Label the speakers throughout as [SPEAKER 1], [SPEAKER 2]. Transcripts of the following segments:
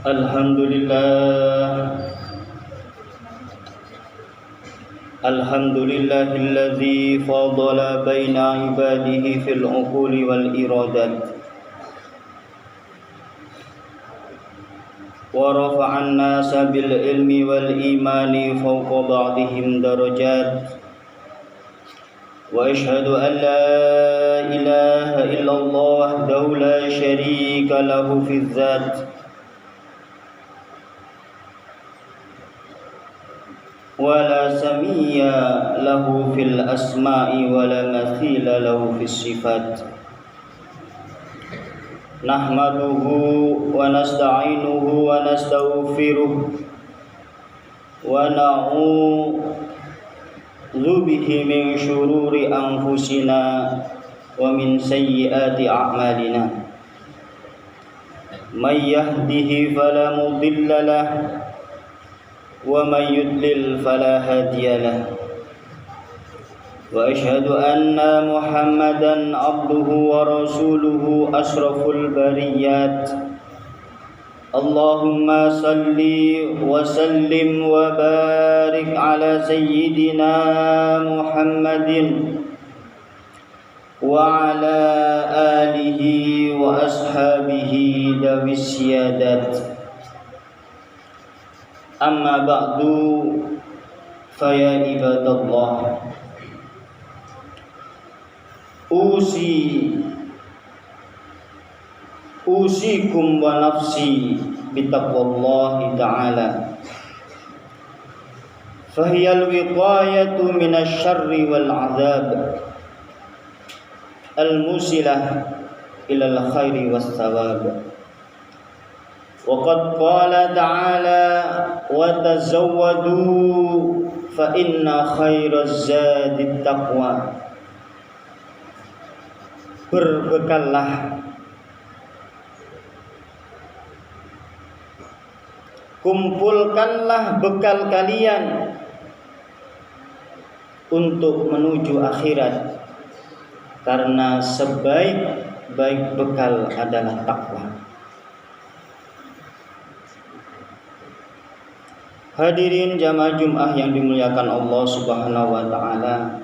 [SPEAKER 1] Alhamdulillahilladzi fadala baina ibadihi fil uquli wal iradat wa rafa'an nasa bil ilmi wal imani fawqa ba'dihim darajat wa ashhadu an la ilaha illallah wahdahu la syarika lahu fil dzat wala samiyya lahu fil asma'i wala mathila lahu fis sifat. Nahmaduhu wa nasta'inuhu wa nastaghfiruh wa na'udzu bihi min syururi anfusina wa min sayyiati a'malina. May yahdihi fala mudilla lahu wa man yudlil fala hadiya lahu wa asyhadu anna Muhammadan abduhu wa rasuluhu asraful bariyat. Allahumma salli wa sallim wa barik ala sayyidina Muhammadin wa ala alihi wa ashabihi dawis siyadat. Amma ba'du, faya ibadallah, usikum wa nafsi bitaqwallahi ta'ala, fahiyal wiqayatu minasy syarri wal 'adzab al-musilah ilal khairi was thawab. Wa qad qala ta'ala wa tazawwadu fa inna khairaz zadit taqwa. Berbekallah, kumpulkanlah bekal kalian untuk menuju akhirat, karena sebaik-baik bekal adalah takwa. Hadirin jamaah Jumat yang dimuliakan Allah Subhanahu wa taala,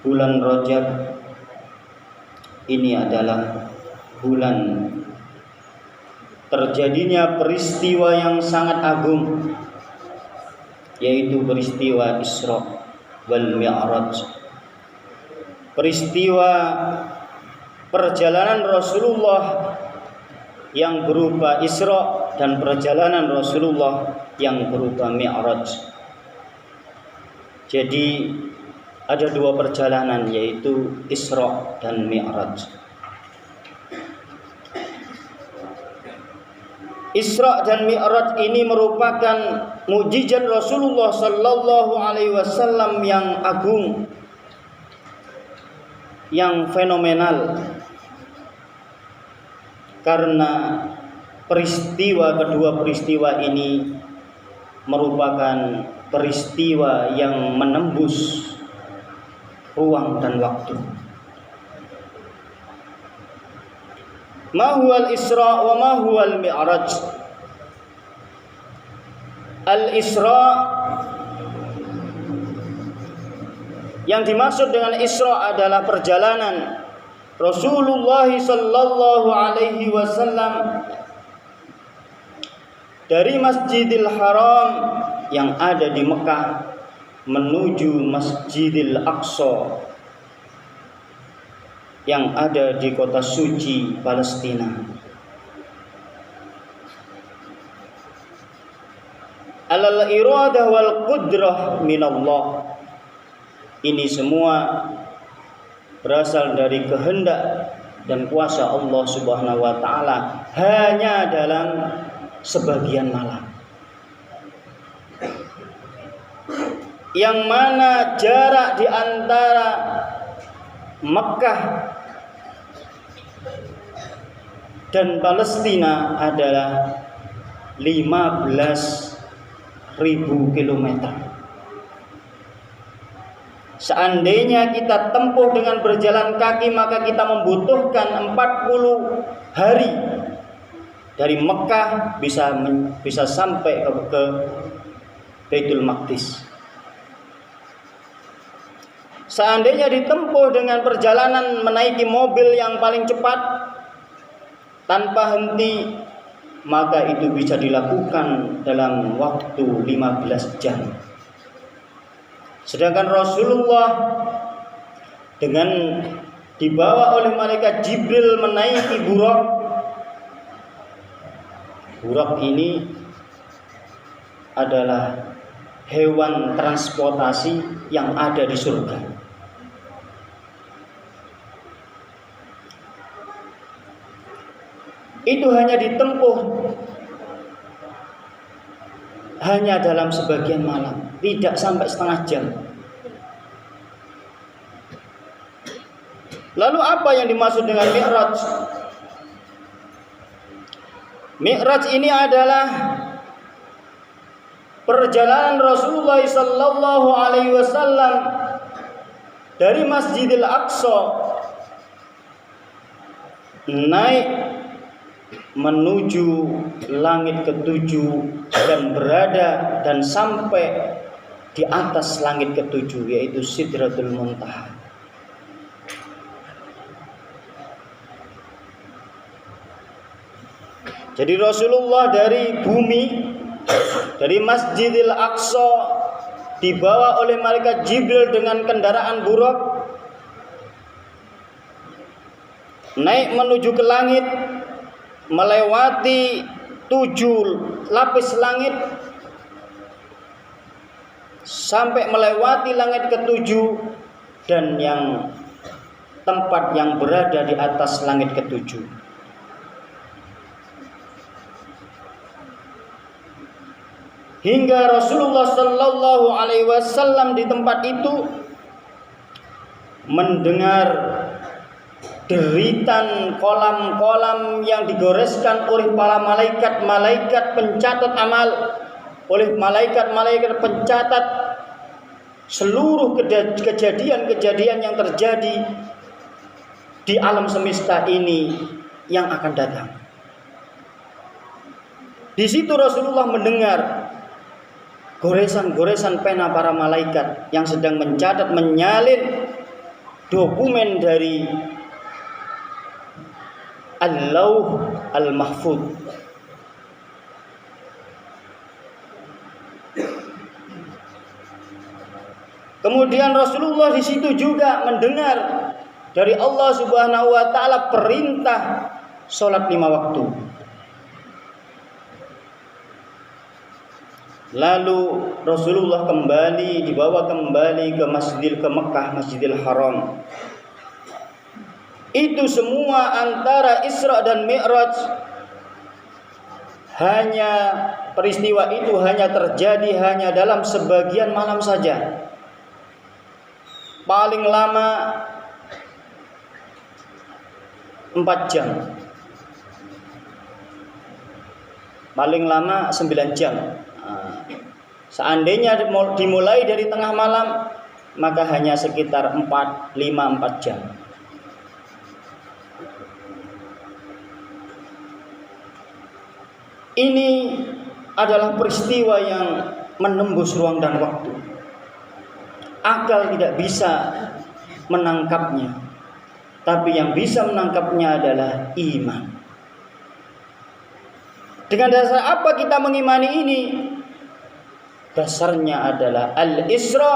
[SPEAKER 1] bulan Rajab ini adalah bulan terjadinya peristiwa yang sangat agung, yaitu peristiwa Isra wal Mi'raj. Peristiwa perjalanan Rasulullah yang berupa Isra dan perjalanan Rasulullah yang berupa Mi'raj. Jadi ada dua perjalanan, yaitu Isra dan Mi'raj. Isra dan Mi'raj ini merupakan mukjizat Rasulullah sallallahu alaihi wasallam yang agung, yang fenomenal, karena kedua peristiwa ini merupakan peristiwa yang menembus ruang dan waktu. Ma huwal Isra wa ma huwal Mi'raj? Al-Isra, yang dimaksud dengan Isra adalah perjalanan Rasulullah sallallahu alaihi wasallam dari Masjidil Haram yang ada di Mekah menuju Masjidil Aqsa yang ada di kota suci Palestina. Alal iradah wal qudrah minallah. Ini semua berasal dari kehendak dan kuasa Allah Subhanahu wa taala, hanya dalam sebagian malam, yang mana jarak di antara Mekah dan Palestina adalah 15.000 kilometer. Seandainya kita tempuh dengan berjalan kaki, maka kita membutuhkan 40 hari dari Mekah bisa sampai ke Baitul Maqdis. Seandainya ditempuh dengan perjalanan menaiki mobil yang paling cepat tanpa henti, maka itu bisa dilakukan dalam waktu 15 jam. Sedangkan Rasulullah dengan dibawa oleh malaikat Jibril menaiki Buraq. Buraq ini adalah hewan transportasi yang ada di surga. Itu hanya ditempuh hanya dalam sebagian malam, tidak sampai setengah jam. Lalu apa yang dimaksud dengan Mi'raj? Mi'raj ini adalah perjalanan Rasulullah sallallahu alaihi wasallam dari Masjidil Aqsa naik menuju langit ketujuh dan berada dan sampai di atas langit ketujuh, yaitu Sidratul Muntaha. Jadi Rasulullah dari bumi, dari Masjidil Aqsa, dibawa oleh malaikat Jibril dengan kendaraan Buraq, naik menuju ke langit, melewati 7 lapis langit sampai melewati langit ke-7 dan yang tempat yang berada di atas langit ke-7. Hingga Rasulullah sallallahu alaihi wasallam di tempat itu mendengar deritan kolam-kolam yang digoreskan oleh para malaikat-malaikat pencatat amal, oleh malaikat-malaikat pencatat seluruh kejadian-kejadian yang terjadi di alam semesta ini yang akan datang. Di situ Rasulullah mendengar goresan-goresan pena para malaikat yang sedang mencatat, menyalin dokumen dari Al-Lauh Al-Mahfuz. Kemudian Rasulullah di situ juga mendengar dari Allah Subhanahu wa taala perintah salat 5 waktu. Lalu Rasulullah dibawa kembali ke Mekah, Masjidil Haram. Itu semua antara Isra dan Mi'raj, hanya peristiwa itu hanya terjadi hanya dalam sebagian malam saja. Paling lama 4 jam. Paling lama 9 jam. Seandainya dimulai dari tengah malam, maka hanya sekitar 4 jam. Ini adalah peristiwa yang menembus ruang dan waktu. Akal tidak bisa menangkapnya, tapi yang bisa menangkapnya adalah iman. Dengan dasar apa kita mengimani ini? Dasarnya adalah Al-Isra.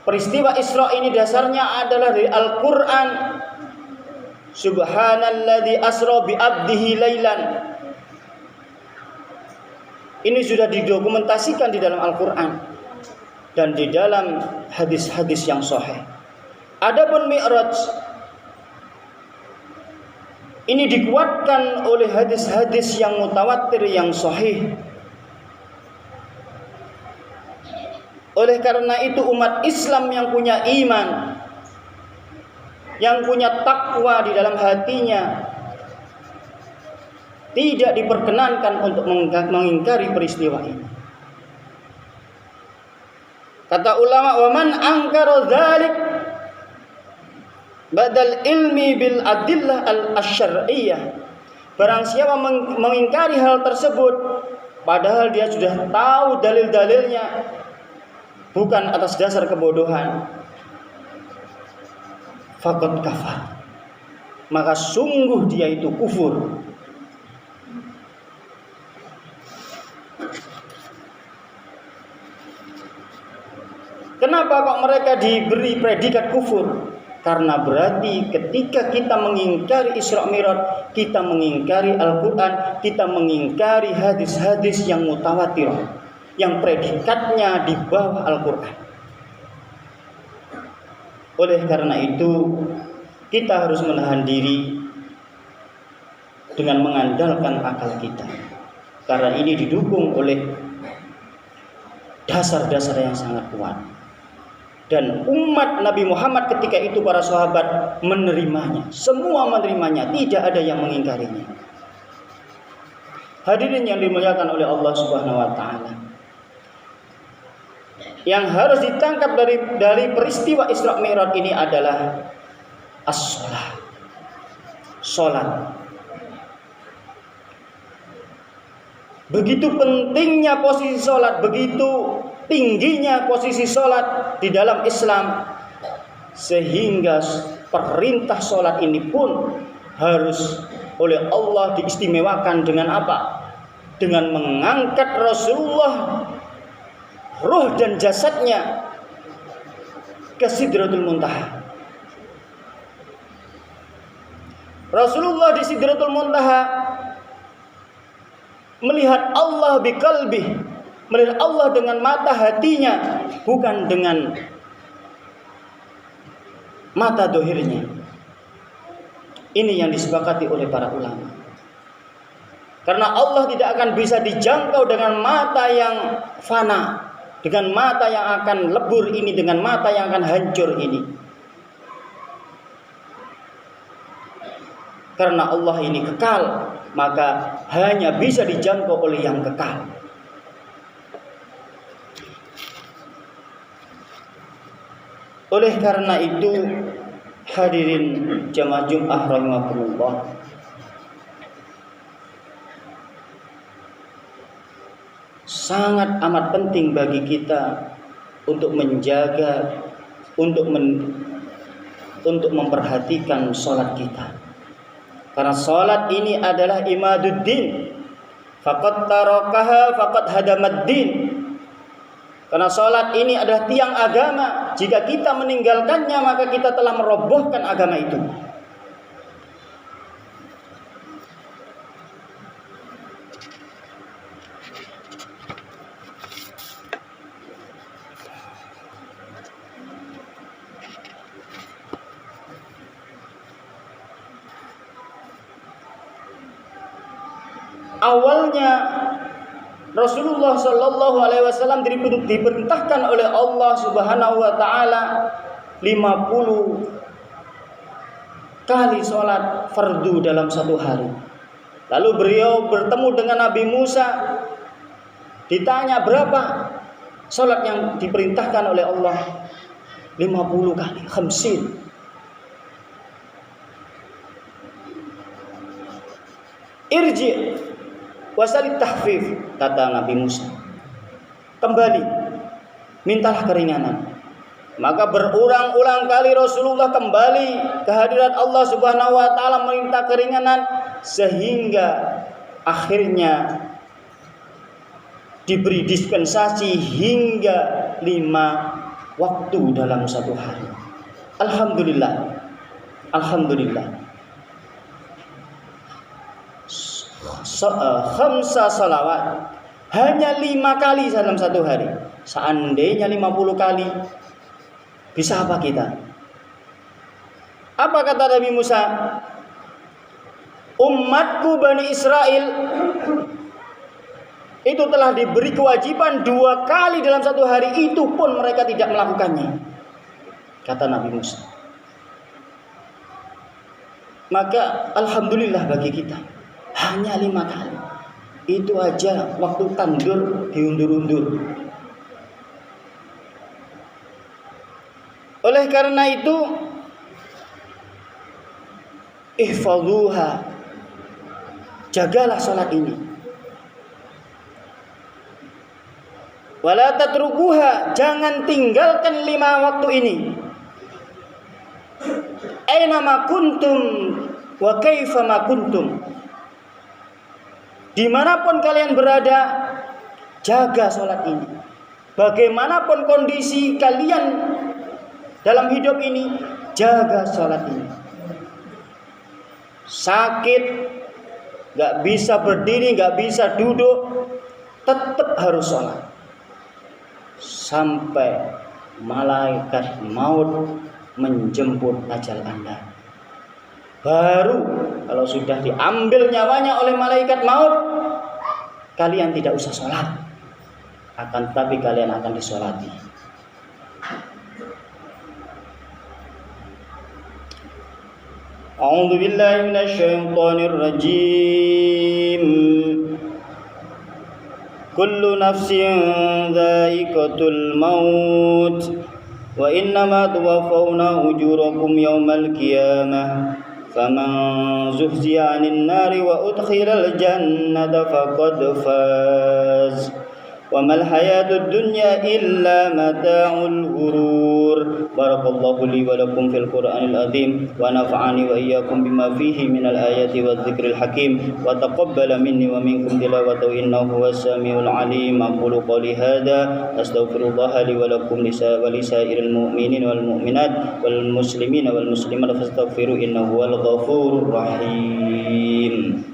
[SPEAKER 1] Peristiwa Isra ini dasarnya adalah dari Al-Quran. Subhanalladzi asra bi abdihi lailan. Ini sudah didokumentasikan di dalam Al-Quran dan di dalam hadis-hadis yang sahih. Adapun Mi'raj ini dikuatkan oleh hadis-hadis yang mutawatir yang sahih. Oleh karena itu umat Islam yang punya iman, yang punya takwa di dalam hatinya, tidak diperkenankan untuk mengingkari peristiwa ini. Kata ulama, "Wa man ankara dzalik badal ilmi bil adillah al-syar'iyyah." Barang siapa mengingkari hal tersebut padahal dia sudah tahu dalil-dalilnya, bukan atas dasar kebodohan, faqad kafar, maka sungguh dia itu kufur. Kenapa kok mereka diberi predikat kufur? Karena berarti ketika kita mengingkari Isra Mi'raj, kita mengingkari Al-Quran, kita mengingkari hadis-hadis yang mutawatir, yang predikatnya di bawah Al-Quran. Oleh karena itu, kita harus menahan diri dengan mengandalkan akal kita, karena ini didukung oleh dasar-dasar yang sangat kuat. Dan umat Nabi Muhammad ketika itu, para sahabat menerimanya, semua menerimanya, tidak ada yang mengingkarinya. Hadirin yang dimuliakan oleh Allah Subhanahu wa taala, yang harus ditangkap dari peristiwa Isra Mi'raj ini adalah as-shalah, salat. Begitu pentingnya posisi salat, begitu tingginya posisi salat di dalam Islam, sehingga perintah salat ini pun harus oleh Allah diistimewakan dengan apa? Dengan mengangkat Rasulullah, ruh dan jasadnya, ke Sidratul Muntaha. Rasulullah di Sidratul Muntaha melihat Allah biqalbih, melihat Allah dengan mata hatinya, bukan dengan mata dohirnya. Ini yang disepakati oleh para ulama. Karena Allah tidak akan bisa dijangkau dengan mata yang fana, dengan mata yang akan lebur ini, dengan mata yang akan hancur ini. Karena Allah ini kekal, maka hanya bisa dijangkau oleh yang kekal. Oleh karena itu, hadirin jamaah Jumat rahimakumullah, sangat amat penting bagi kita untuk menjaga, untuk memperhatikan sholat kita. Karena sholat ini adalah imaduddin, faqad tarakaha faqad hadamaddin. Karena sholat ini adalah tiang agama. Jika kita meninggalkannya, maka kita telah merobohkan agama itu. Awalnya Rasulullah Shallallahu Alaihi Wasallam diperintahkan oleh Allah Subhanahu Wa Taala 50 kali sholat fardu dalam satu hari. Lalu beliau bertemu dengan Nabi Musa, ditanya berapa sholat yang diperintahkan oleh Allah. 50 kali, khamsin. Irji wasalit tahfif, kata Nabi Musa, kembali, mintalah keringanan. Maka berulang-ulang kali Rasulullah kembali ke hadirat Allah Subhanahu wa taala meminta keringanan, sehingga akhirnya diberi dispensasi hingga 5 waktu dalam satu hari. Alhamdulillah. Alhamdulillah. Khamsa salawat, hanya 5 kali dalam satu hari. Seandainya 50 kali, bisa apa kita? Apa kata Nabi Musa? Umatku Bani Israel itu telah diberi kewajiban 2 kali dalam satu hari, itu pun mereka tidak melakukannya, kata Nabi Musa. Maka alhamdulillah bagi kita, hanya 5 kali. Itu aja waktu tandur diundur-undur. Oleh karena itu, ihfadhuha, Jagalah sholat ini. Wala tatrukuha, jangan tinggalkan 5 waktu ini. Aina ma kuntum wa kaifa ma kuntum. Dimanapun kalian berada, jaga sholat ini. Bagaimanapun kondisi kalian dalam hidup ini, jaga sholat ini. Sakit, gak bisa berdiri, gak bisa duduk, tetap harus sholat sampai malaikat maut menjemput ajal Anda. Baru kalau sudah diambil nyawanya oleh malaikat maut, kalian tidak usah sholat, akan tetapi kalian akan disolati. A'udzu billahi minasyaitonir rajim. Kullu nafsin dha'iqatul maut wa innama tuwaffawna ujurakum yawmal qiyamah. Faman zuhziya 'anil nari wa udkhilal jannata faqad faz. Wa mal hayatud dunya illa mata'ul ghurur. Barakallahu li wa lakum fil Qur'anil azim wa nafa'ani wa iyyakum bima fihi minal ayati wadh-dhikril hakim wa taqabbala minni wa minkum tilawatahu innahu huwas samiul alim. Aqulu qawli hadha astaghfirullah li wa lakum wa lisairil mu'minin wal mu'minat wal muslimin wal muslimat fastaghfiru innahu huwal ghafurur rahim.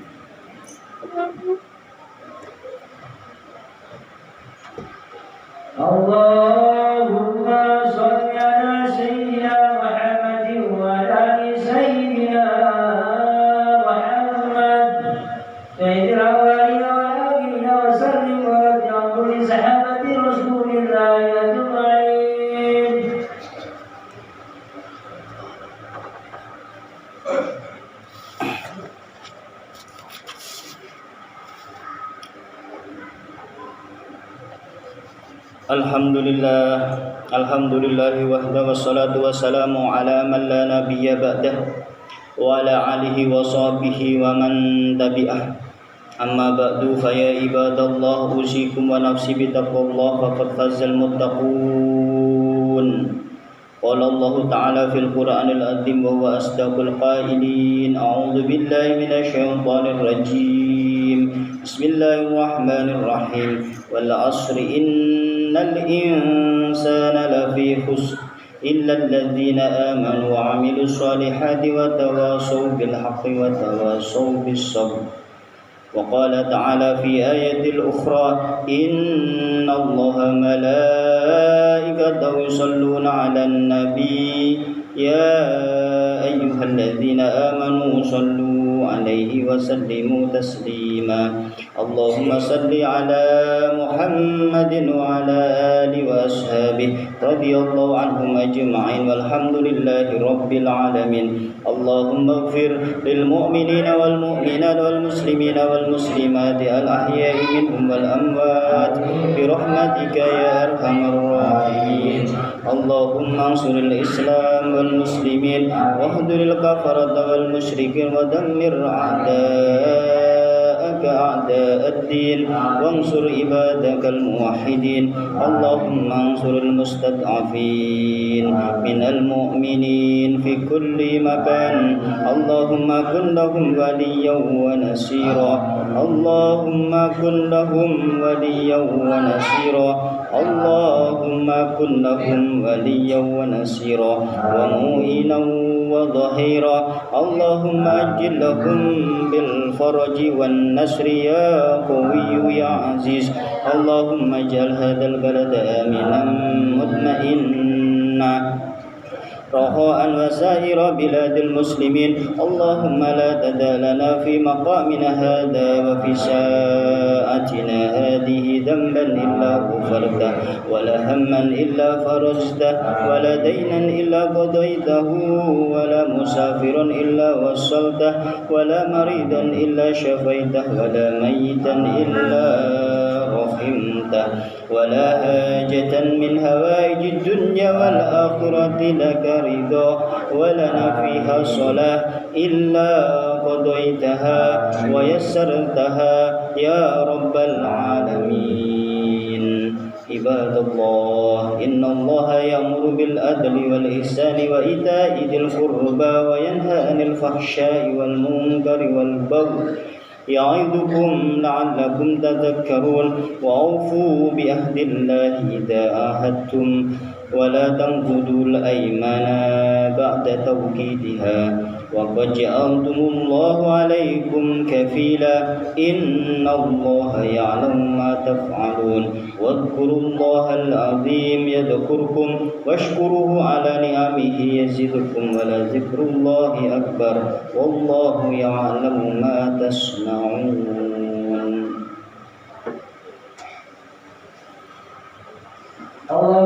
[SPEAKER 2] Allahumma sholli ala sayyidina Muhammadin wa ala ali sayyidina Muhammad sayyidil awwalina wal akhirina wa sallim wa raddi an kulli sahabati rasulillahi ajma'in.
[SPEAKER 1] Alhamdulillahi wahda wassalatu wassalamu ala man la nabiyya ba'dah wa ala alihi wa sahbihi wa man tabi'ah. Amma ba'du fa ya ibadallah usikum wa nafsi bitaqwallah faqad fazal muttaqun. Qala Allah ta'ala fil Qur'anil azim wa huwa asdaqul qailin. A'udzu billahi minasyaitonir rajim. Bismillahirrahmanirrahim. Wal 'ashri innal insana lafi khusr illa alladhina amanu wa 'amilus solihati wa tawassaw bil haqqi wa tawassaw bis sabr. Wa qala ta'ala fi ayatil ukhra innallaha malaikatahu yusholluna 'alan nabi ya ayyuhalladzina amanu shallu 'alaihi wa sallimu taslima. Allahumma salli 'ala Muhammadin wa 'ala ali wa ashabihi radhiyallahu anhum ajma'in walhamdulillahi rabbil alamin. Allahumma ighfir lil mu'minina wal mu'minat wal muslimina wal muslimati al ahya'i minhum wal amwat bi rahmatika ya arhamar rahimin. Allahumma ansuril islam wal muslimin wahduril kafarata wal musyrikin wa dammir أعداء الدين وانصر عبادك الموحدين. اللهم انصر المستضعفين من المؤمنين في كل مكان. اللهم كن لهم وليا ونصيرا. اللهم كن لهم وليا ونصيرا. اللهم كن لهم وليا ونصيرا ومؤينا وظهيرا. اللهم أجل لهم بالفرج والنصر يا قوي يا عزيز. اللهم اجعل هذا البلد آمنا مطمئنا رخاء وسائر بلاد المسلمين. اللهم لا تدع لنا في مقامنا هذا وفي ساعتنا هذه ذنبا إلا غفرته ولا هما إلا فرجته ولا دينا إلا قضيته ولا مسافرا إلا وصلته ولا مريضا إلا شفيته ولا ميتا إلا رحمته ولا حاجة من هوائج الدنيا والآخرة لك رضا ولنا فيها صلاة إلا قضيتها ويسرتها يا رب العالمين. عباد الله إن الله يأمر بالعدل والإحسان وإيتاء ذي القربى وينهى عن الفحشاء والمنكر والبغي يعظكم لعلكم تذكرون. وأوفوا بعهد الله إذا عاهدتم ولا تنقضوا الأيمان بعد توكيدها وقد جعلتم الله عليكم كفيلا إن الله يعلم ما تفعلون. واذكروا الله العظيم يذكركم واشكروه على نعمه يزدكم ولذكر الله أكبر والله يعلم ما تصنعون.
[SPEAKER 2] الله